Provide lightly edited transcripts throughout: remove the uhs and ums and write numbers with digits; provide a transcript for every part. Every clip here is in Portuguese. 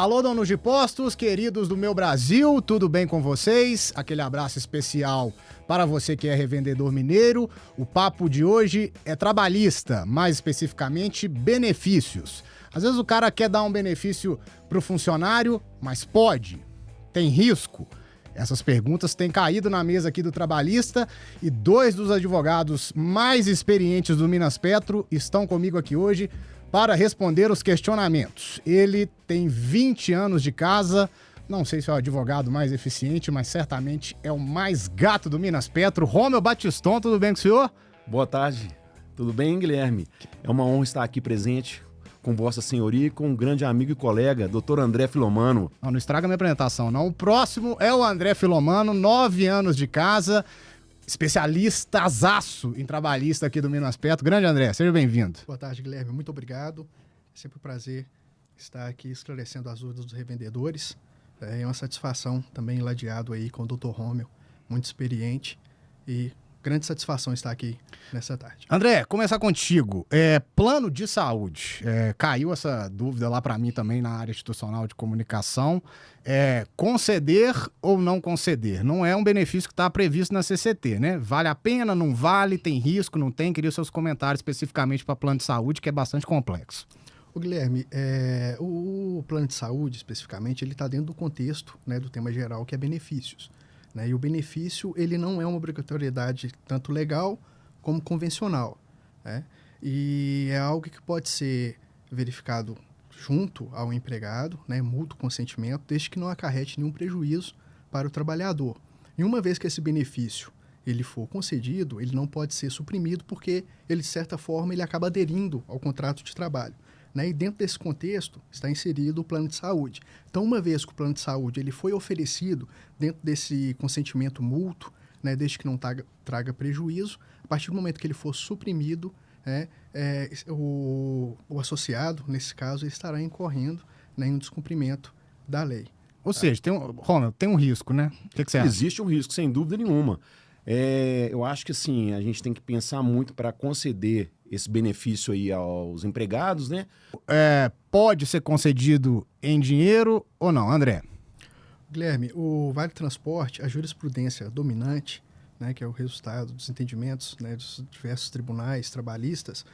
Alô, donos de postos, queridos do meu Brasil, tudo bem com vocês? Aquele abraço especial para você que é revendedor mineiro. O papo de hoje é trabalhista, mais especificamente benefícios. Às vezes o cara quer dar um benefício para o funcionário, mas pode? Tem risco? Essas perguntas têm caído na mesa aqui do Trabalhista e dois dos advogados mais experientes do Minas Petro estão comigo aqui hoje para responder os questionamentos. Ele tem 20 anos de casa, não sei se é o advogado mais eficiente, mas certamente é o mais gato do Minas Petro. Rômel Batiston, tudo bem com o senhor? Boa tarde, tudo bem, Guilherme? É uma honra estar aqui presente com Vossa Senhoria e com um grande amigo e colega, Dr. André Filomano. Não estraga minha apresentação, não. O próximo é o André Filomano, 9 anos de casa, especialistazaço em trabalhista aqui do Minas Petro. Grande André, seja bem-vindo. Boa tarde, Guilherme. Muito obrigado. É sempre um prazer estar aqui esclarecendo as dúvidas dos revendedores. É uma satisfação também ladeado aí com o Dr. Rômel, muito experiente, e grande satisfação estar aqui nessa tarde. André, começar contigo. Plano de saúde. Caiu essa dúvida lá para mim também na área institucional de comunicação. Conceder ou não conceder? Não é um benefício que está previsto na CCT, né? Vale a pena, não vale, tem risco, não tem? Queria os seus comentários especificamente para plano de saúde, que é bastante complexo. O Guilherme, o plano de saúde, especificamente, ele está dentro do contexto, né, do tema geral, que é benefícios. Né? E o benefício, ele não é uma obrigatoriedade tanto legal como convencional. Né? E é algo que pode ser verificado junto ao empregado, né, mútuo consentimento, desde que não acarrete nenhum prejuízo para o trabalhador. E uma vez que esse benefício ele for concedido, ele não pode ser suprimido porque ele, de certa forma, ele acaba aderindo ao contrato de trabalho. Né? E dentro desse contexto está inserido o plano de saúde. Então, uma vez que o plano de saúde ele foi oferecido dentro desse consentimento mútuo, né, desde que não traga prejuízo, a partir do momento que ele for suprimido, o associado, nesse caso, ele estará incorrendo, né, em um descumprimento da lei. Ou seja, Rômel, tem um risco, né? O que você acha? Existe um risco, sem dúvida nenhuma. Eu acho que assim, a gente tem que pensar muito para conceder esse benefício aí aos empregados, né? Pode ser concedido em dinheiro ou não, André? Guilherme, o Vale Transporte, a jurisprudência dominante, né, que é o resultado dos entendimentos, né, dos diversos tribunais trabalhistas,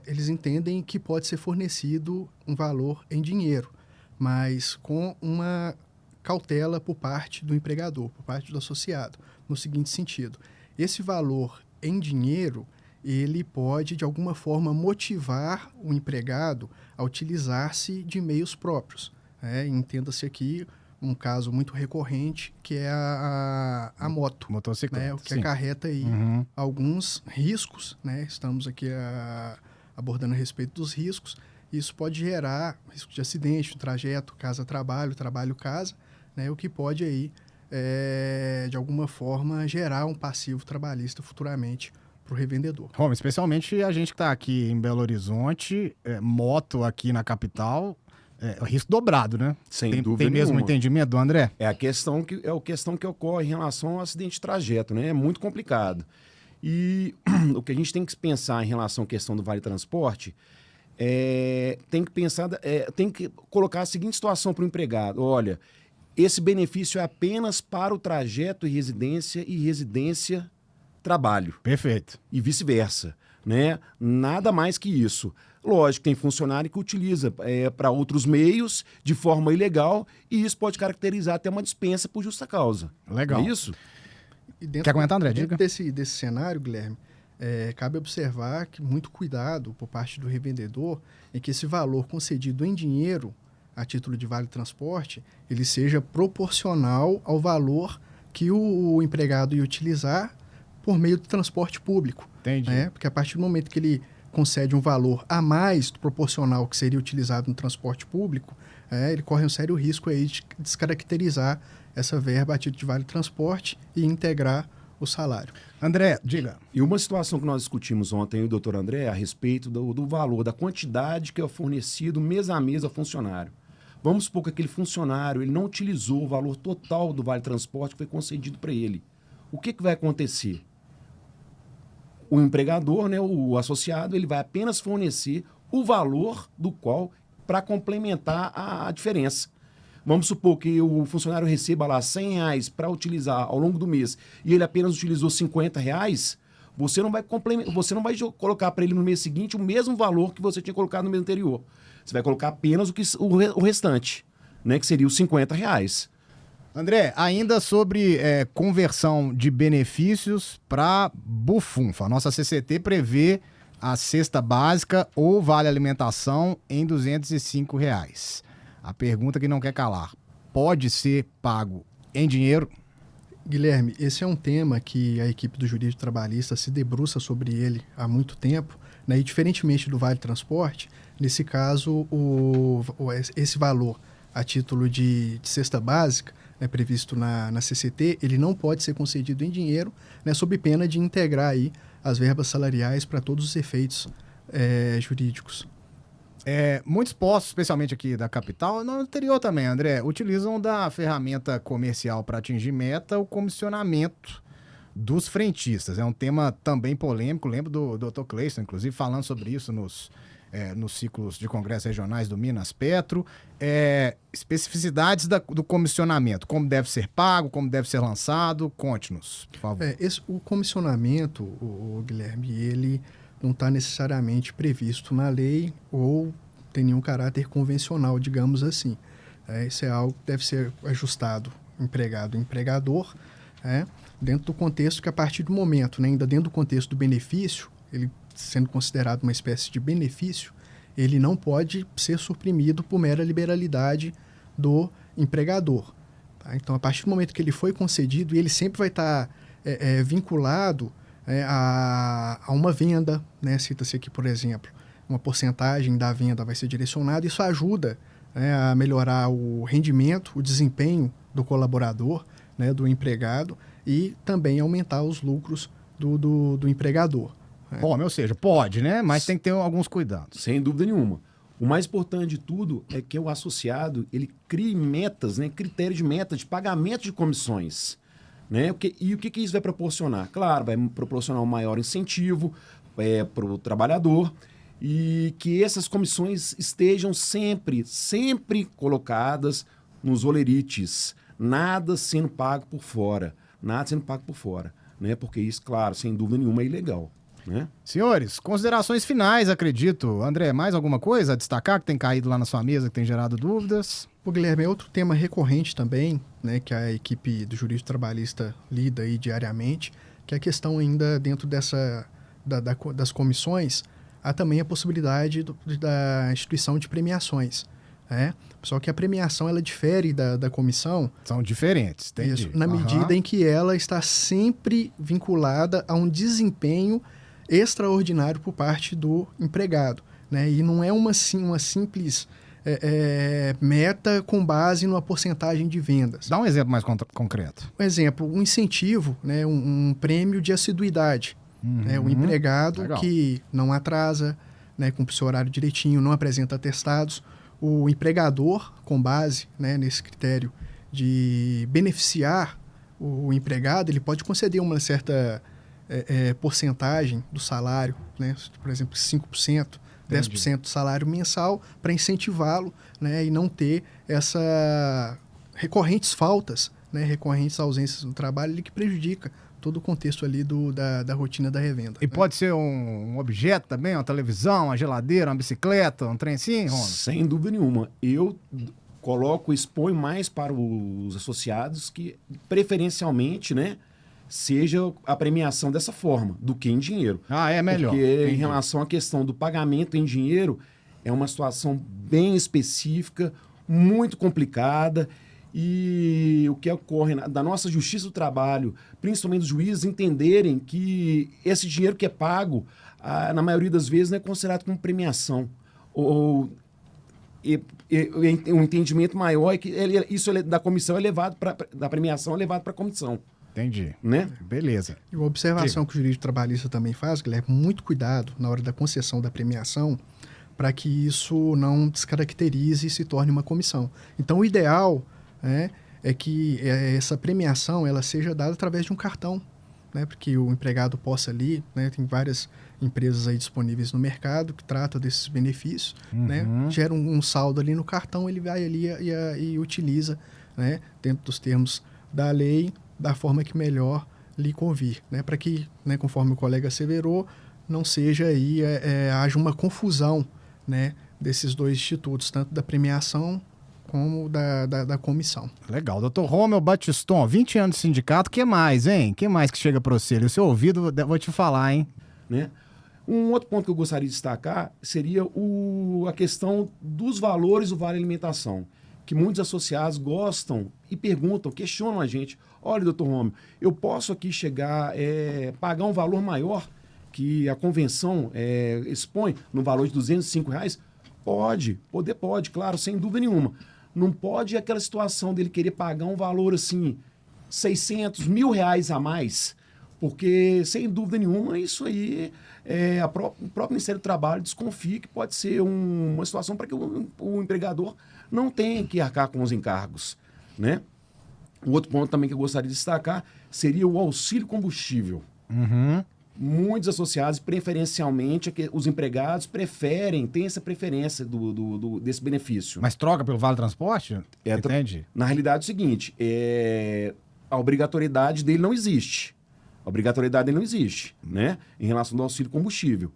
eles entendem que pode ser fornecido um valor em dinheiro, mas com uma cautela por parte do empregador, por parte do associado, no seguinte sentido: esse valor em dinheiro ele pode, de alguma forma, motivar o empregado a utilizar-se de meios próprios. Entenda-se aqui um caso muito recorrente, que é a moto. Motocicleta. Né, o que acarreta aí alguns riscos. Né? Estamos aqui abordando a respeito dos riscos. Isso pode gerar risco de acidente no trajeto casa-trabalho, trabalho-casa, né? O que pode aí, de alguma forma, gerar um passivo trabalhista futuramente para o revendedor. Bom, especialmente a gente que está aqui em Belo Horizonte, moto aqui na capital, risco dobrado, né? Sem dúvida Tem mesmo nenhuma. entendimento do André? É a questão que ocorre em relação ao acidente de trajeto, né? É muito complicado. E o que a gente tem que pensar em relação à questão do Vale Transporte, tem que colocar a seguinte situação para o empregado: olha, esse benefício é apenas para o trajeto e residência trabalho. Perfeito. E vice-versa, né? Nada mais que isso. Lógico, tem funcionário que utiliza para outros meios de forma ilegal e isso pode caracterizar até uma dispensa por justa causa. Legal. Não é isso? Quer comentar, André? Diga. Dentro desse cenário, Guilherme, cabe observar que muito cuidado por parte do revendedor em que esse valor concedido em dinheiro a título de Vale Transporte, ele seja proporcional ao valor que o empregado ia utilizar por meio do transporte público. Entendi. Né? Porque a partir do momento que ele concede um valor a mais do proporcional que seria utilizado no transporte público, ele corre um sério risco aí de descaracterizar essa verba a título de Vale Transporte e integrar o salário. André, diga. E uma situação que nós discutimos ontem, o doutor André, a respeito do valor, da quantidade que é fornecido mês a mês ao funcionário. Vamos supor que aquele funcionário ele não utilizou o valor total do Vale Transporte que foi concedido para ele. O que vai acontecer? O empregador, né, o associado, ele vai apenas fornecer o valor do qual para complementar a diferença. Vamos supor que o funcionário receba lá R$100 para utilizar ao longo do mês e ele apenas utilizou R$50, você não vai colocar para ele no mês seguinte o mesmo valor que você tinha colocado no mês anterior. Você vai colocar apenas o restante, né, que seria os R$50. André, ainda sobre conversão de benefícios para bufunfa. A nossa CCT prevê a cesta básica ou vale alimentação em R$205. A pergunta que não quer calar: pode ser pago em dinheiro? Guilherme, esse é um tema que a equipe do Jurídico Trabalhista se debruça sobre ele há muito tempo, né? E diferentemente do Vale Transporte, nesse caso, esse valor a título de cesta básica, né, previsto na CCT, ele não pode ser concedido em dinheiro, né, sob pena de integrar aí as verbas salariais para todos os efeitos jurídicos. Muitos postos, especialmente aqui da capital, no interior também, André, utilizam da ferramenta comercial para atingir meta o comissionamento dos frentistas. É um tema também polêmico, lembro do Dr. Cleison, inclusive, falando sobre isso nos ciclos de congressos regionais do Minas Petro. Especificidades do comissionamento, como deve ser pago, como deve ser lançado, conte-nos, por favor. O comissionamento, Guilherme, ele não está necessariamente previsto na lei ou tem nenhum caráter convencional, digamos assim. Isso é algo que deve ser ajustado empregado-empregador, dentro do contexto que, a partir do momento, né, ainda dentro do contexto do benefício, ele sendo considerado uma espécie de benefício, ele não pode ser suprimido por mera liberalidade do empregador. Tá? Então, a partir do momento que ele foi concedido, e ele sempre vai estar vinculado a uma venda, né? Cita-se aqui, por exemplo, uma porcentagem da venda vai ser direcionada, isso ajuda, né, a melhorar o rendimento, o desempenho do colaborador, né, do empregado, e também aumentar os lucros do empregador. Bom, ou seja, pode, né? Mas tem que ter alguns cuidados. Sem dúvida nenhuma. O mais importante de tudo é que o associado ele crie metas, né, critérios de meta de pagamento de comissões. Né? E o que isso vai proporcionar? Claro, vai proporcionar um maior incentivo para o trabalhador e que essas comissões estejam sempre colocadas nos olerites, nada sendo pago por fora, né? Porque isso, claro, sem dúvida nenhuma, é ilegal. Né? Senhores, considerações finais, acredito. André, mais alguma coisa a destacar que tem caído lá na sua mesa, que tem gerado dúvidas? Guilherme, é outro tema recorrente também, né, que a equipe do Jurídico Trabalhista lida aí diariamente, que é a questão ainda dentro das comissões, há também a possibilidade da instituição de premiações. Só que a premiação ela difere da comissão. São diferentes, entendi. Isso, na medida em que ela está sempre vinculada a um desempenho extraordinário por parte do empregado, né? E não é uma simples meta com base numa porcentagem de vendas. Dá um exemplo mais concreto. Um exemplo, um incentivo, né? um prêmio de assiduidade. Né? O empregado legal. Que não atrasa, né? Cumpre seu horário direitinho, não apresenta atestados. O empregador, com base, né, nesse critério de beneficiar o empregado, ele pode conceder uma certa porcentagem do salário, né? Por exemplo, 5%, 10% do salário mensal, para incentivá-lo, né, e não ter recorrentes faltas, né, recorrentes ausências no trabalho, que prejudica todo o contexto ali da rotina da revenda. E pode ser um objeto também, uma televisão, uma geladeira, uma bicicleta, um trem assim, Ronald? Sem dúvida nenhuma. Eu exponho mais para os associados que, preferencialmente, né, seja a premiação dessa forma, do que em dinheiro. É melhor. Porque em relação à questão do pagamento em dinheiro, é uma situação bem específica, muito complicada, e o que ocorre da nossa Justiça do Trabalho, principalmente os juízes, entenderem que esse dinheiro que é pago, na maioria das vezes, não é considerado como premiação. O entendimento maior é que isso da comissão é levado da premiação é levado para a comissão. Entendi. Né? Beleza. E uma observação que o jurídico trabalhista também faz, Guilherme, muito cuidado na hora da concessão da premiação para que isso não descaracterize e se torne uma comissão. Então, o ideal é que essa premiação ela seja dada através de um cartão, né, para que o empregado possa ali, né, tem várias empresas aí disponíveis no mercado que tratam desses benefícios, né, gera um saldo ali no cartão, ele vai ali e utiliza, né, dentro dos termos da lei, da forma que melhor lhe convir, né, para que, né, conforme o colega asseverou, não seja aí, haja uma confusão, né, desses dois institutos, tanto da premiação como da comissão. Legal. Doutor Romeu Batiston, 20 anos de sindicato, o que mais, hein? O que mais que chega para você? O seu ouvido, vou te falar, hein? Né? Um outro ponto que eu gostaria de destacar seria a questão dos valores do Vale Alimentação, que muitos associados gostam e perguntam, questionam a gente. Olha, doutor Romeu, eu posso aqui chegar, pagar um valor maior que a convenção expõe no valor de R$205? Pode, claro, sem dúvida nenhuma. Não pode aquela situação dele querer pagar um valor assim, 600, R$1.000 a mais, porque, sem dúvida nenhuma, isso aí, o próprio Ministério do Trabalho desconfia que pode ser uma situação para que o empregador não tenha que arcar com os encargos, né? Um outro ponto também que eu gostaria de destacar seria o auxílio combustível. Muitos associados, preferencialmente, os empregados têm essa preferência desse benefício. Mas troca pelo Vale Transporte? Entende? Na realidade é o seguinte, a obrigatoriedade dele não existe. Né? Em relação ao auxílio combustível.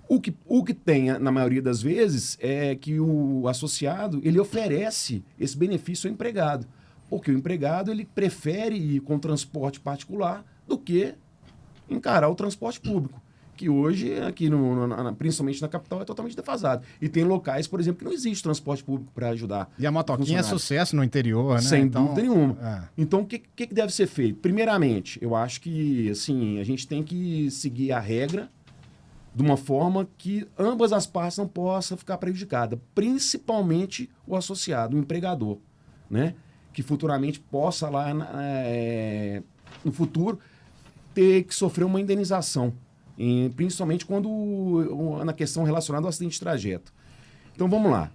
O que tem, na maioria das vezes, é que o associado ele oferece esse benefício ao empregado. Porque o empregado ele prefere ir com transporte particular do que encarar o transporte público, que hoje, aqui principalmente na capital, é totalmente defasado. E tem locais, por exemplo, que não existe transporte público para ajudar. E a motoquinha é sucesso no interior, né? Sem dúvida nenhuma. Então, o que deve ser feito? Primeiramente, eu acho que assim, a gente tem que seguir a regra de uma forma que ambas as partes não possam ficar prejudicadas, principalmente o associado, o empregador, né? Que futuramente possa lá, no futuro, ter que sofrer uma indenização, principalmente na questão relacionada ao acidente de trajeto. Então, vamos lá.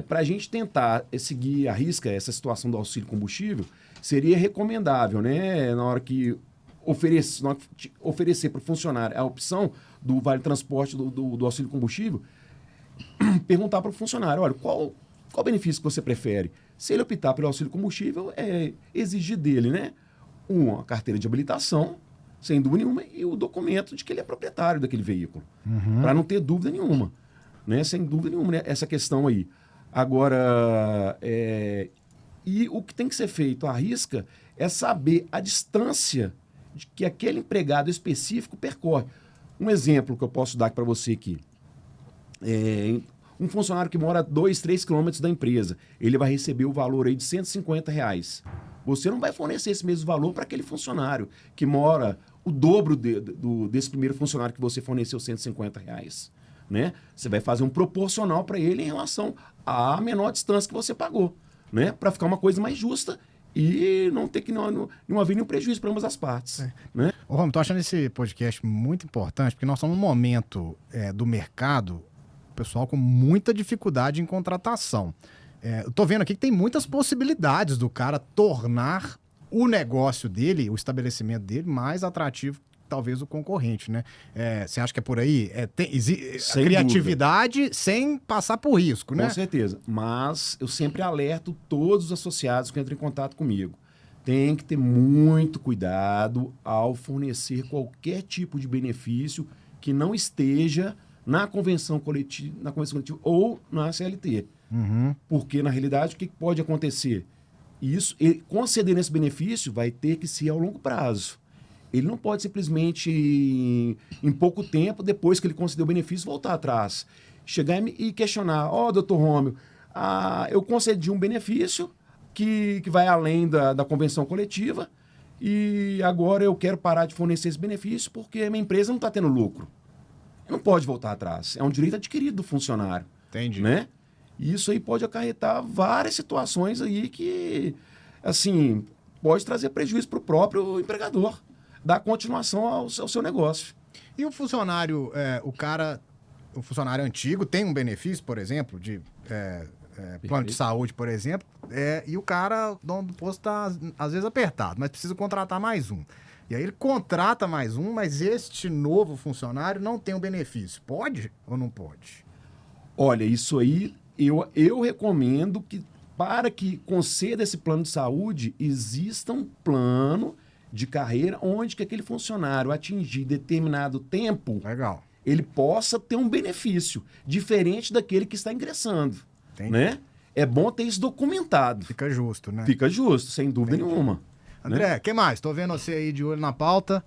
Para a gente tentar seguir à risca essa situação do auxílio combustível, seria recomendável, né, na hora que oferecer para o funcionário a opção do Vale Transporte do auxílio combustível, perguntar para o funcionário, olha, qual benefício que você prefere? Se ele optar pelo auxílio combustível, exigir dele, né, uma carteira de habilitação, sem dúvida nenhuma, e o documento de que ele é proprietário daquele veículo, para não ter dúvida nenhuma, né? Sem dúvida nenhuma, né? Essa questão aí. Agora, e o que tem que ser feito à risca é saber a distância que aquele empregado específico percorre. Um exemplo que eu posso dar para você aqui. Um funcionário que mora a 2, 3 quilômetros da empresa, ele vai receber o valor aí de R$150. Você não vai fornecer esse mesmo valor para aquele funcionário que mora o dobro desse primeiro funcionário que você forneceu R$150. Né? Você vai fazer um proporcional para ele em relação à menor distância que você pagou, né? Para ficar uma coisa mais justa e não ter que não haver nenhum prejuízo para ambas as partes. Né? Ô, Romeu, tô achando esse podcast muito importante, porque nós estamos num momento do mercado, pessoal com muita dificuldade em contratação. Eu tô vendo aqui que tem muitas possibilidades do cara tornar o negócio dele, o estabelecimento dele, mais atrativo que talvez o concorrente, né? Você acha que é por aí? A criatividade dúvida. Sem passar por risco, né? Com certeza. Mas eu sempre alerto todos os associados que entram em contato comigo. Tem que ter muito cuidado ao fornecer qualquer tipo de benefício que não esteja na convenção coletiva ou na CLT. Porque, na realidade, o que pode acontecer? Concedendo esse benefício vai ter que ser ao longo prazo. Ele não pode simplesmente, em pouco tempo, depois que ele concedeu o benefício, voltar atrás. Chegar e questionar, doutor Romeu, eu concedi um benefício que vai além da convenção coletiva e agora eu quero parar de fornecer esse benefício porque minha empresa não está tendo lucro. Não pode voltar atrás. É um direito adquirido do funcionário. Entendi. Né? E isso aí pode acarretar várias situações aí que, assim, pode trazer prejuízo para o próprio empregador, dar continuação ao seu negócio. E o funcionário, o funcionário antigo tem um benefício, por exemplo, de plano de saúde, por exemplo, e o cara, o dono do posto, tá às vezes apertado, mas precisa contratar mais um. E aí ele contrata mais um, mas este novo funcionário não tem o benefício. Pode ou não pode? Olha, isso aí eu recomendo que, para que conceda esse plano de saúde, exista um plano de carreira onde que aquele funcionário atingir determinado tempo, Legal. ele possa ter um benefício diferente daquele que está ingressando, Entendi. né? É bom ter isso documentado. Fica justo, né? Fica justo, sem dúvida nenhuma. André, o que mais? Tô vendo você aí de olho na pauta.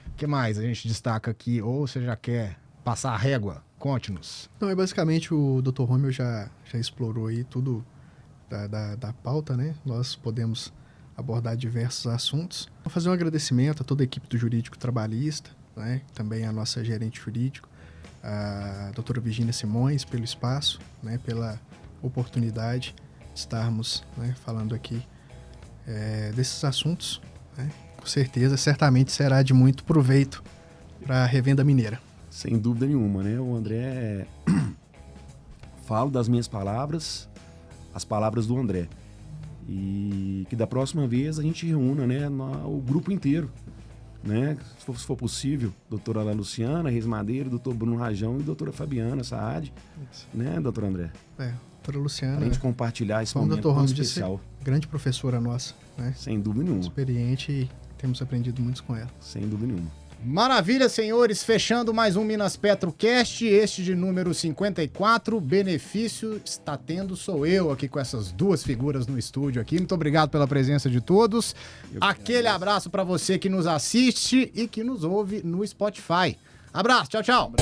O que mais a gente destaca aqui? Ou você já quer passar a régua? Conte-nos. Então, basicamente o Dr. Romeu já explorou aí tudo da pauta, né? Nós podemos abordar diversos assuntos. Vou fazer um agradecimento a toda a equipe do Jurídico Trabalhista, né? Também a nossa gerente jurídico, a doutora Virgínia Simões, pelo espaço, né? Pela oportunidade de estarmos, né, falando aqui desses assuntos, né? Com certeza, certamente será de muito proveito para a revenda mineira. Sem dúvida nenhuma, né? O André... Falo das minhas palavras, as palavras do André. E que da próxima vez a gente reúna, né, o grupo inteiro, né? Se for possível, doutora Ana Luciana, Reis Madeira, doutor Bruno Rajão e doutora Fabiana Saad, né, doutor André? Doutora Luciana... Pra gente compartilhar esse como o momento Dr. tão Romeu especial. disse, grande professora nossa, né? Sem dúvida nenhuma. Experiente e temos aprendido muito com ela. Sem dúvida nenhuma. Maravilha, senhores. Fechando mais um Minas Petrocast, este de número 54. Benefício está tendo sou eu aqui com essas duas figuras no estúdio aqui. Muito obrigado pela presença de todos. Aquele abraço para você que nos assiste e que nos ouve no Spotify. Abraço, tchau, tchau.